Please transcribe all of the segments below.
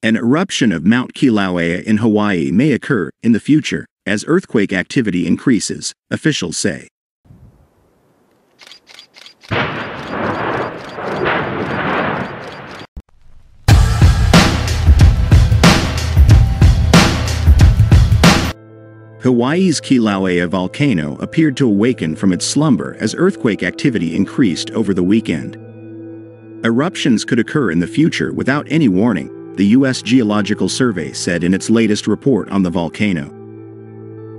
An eruption of Mount Kilauea in Hawaii may occur in the future as earthquake activity increases, officials say. Hawaii's Kilauea Volcano appeared to awaken from its slumber as earthquake activity increased over the weekend. Eruptions could occur in the future without any warning, the US Geological Survey said in its latest report on the volcano.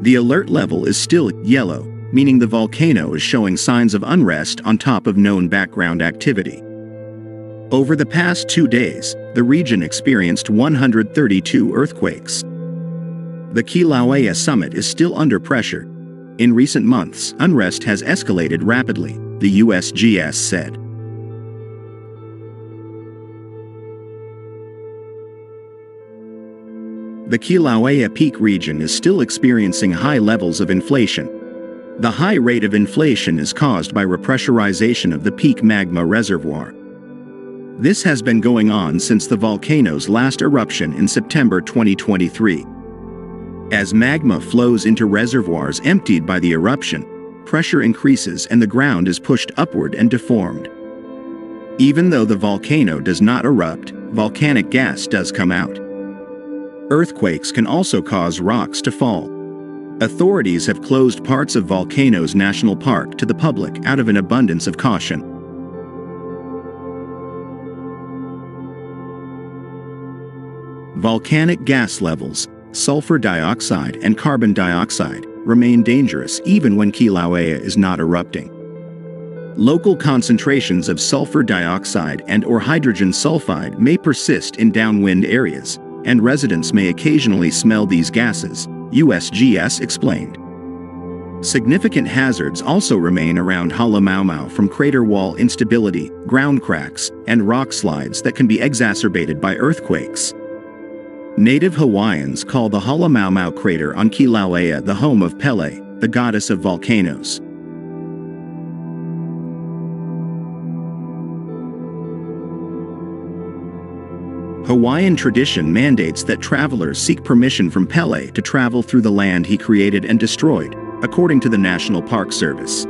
The alert level is still yellow, meaning the volcano is showing signs of unrest on top of known background activity. Over the past 2 days, the region experienced 132 earthquakes. The Kīlauea Summit is still under pressure. In recent months, unrest has escalated rapidly, the USGS said. The Kilauea Peak region is still experiencing high levels of inflation. The high rate of inflation is caused by repressurization of the peak magma reservoir. This has been going on since the volcano's last eruption in September 2023. As magma flows into reservoirs emptied by the eruption, pressure increases and the ground is pushed upward and deformed. Even though the volcano does not erupt, volcanic gas does come out. Earthquakes can also cause rocks to fall. Authorities have closed parts of Volcanoes National Park to the public out of an abundance of caution. Volcanic gas levels, sulfur dioxide and carbon dioxide, remain dangerous even when Kilauea is not erupting. Local concentrations of sulfur dioxide and/or hydrogen sulfide may persist in downwind areas, and residents may occasionally smell these gases, USGS explained. Significant hazards also remain around Halemaumau from crater wall instability, ground cracks, and rock slides that can be exacerbated by earthquakes. Native Hawaiians call the Halemaumau crater on Kilauea the home of Pele, the goddess of volcanoes. Hawaiian tradition mandates that travelers seek permission from Pele to travel through the land he created and destroyed, according to the National Park Service.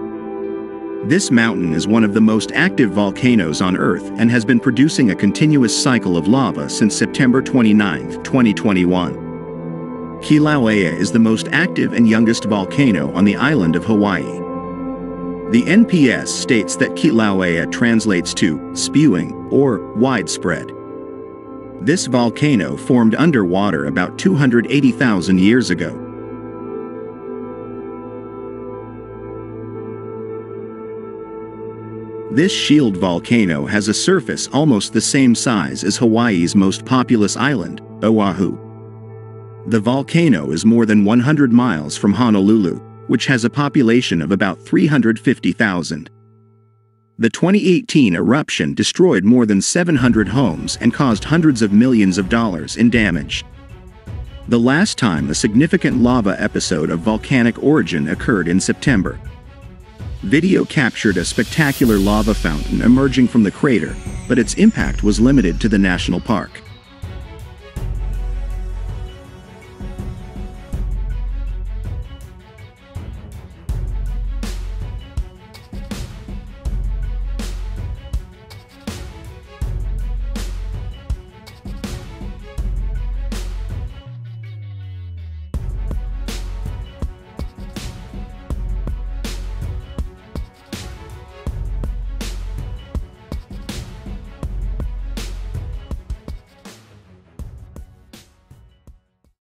This mountain is one of the most active volcanoes on Earth and has been producing a continuous cycle of lava since September 29, 2021. Kilauea is the most active and youngest volcano on the island of Hawaii. The NPS states that Kilauea translates to spewing or widespread. This volcano formed underwater about 280,000 years ago. This shield volcano has a surface almost the same size as Hawaii's most populous island, Oahu. The volcano is more than 100 miles from Honolulu, which has a population of about 350,000. The 2018 eruption destroyed more than 700 homes and caused hundreds of millions of dollars in damage. The last time a significant lava episode of volcanic origin occurred in September. Video captured a spectacular lava fountain emerging from the crater, but its impact was limited to the national park.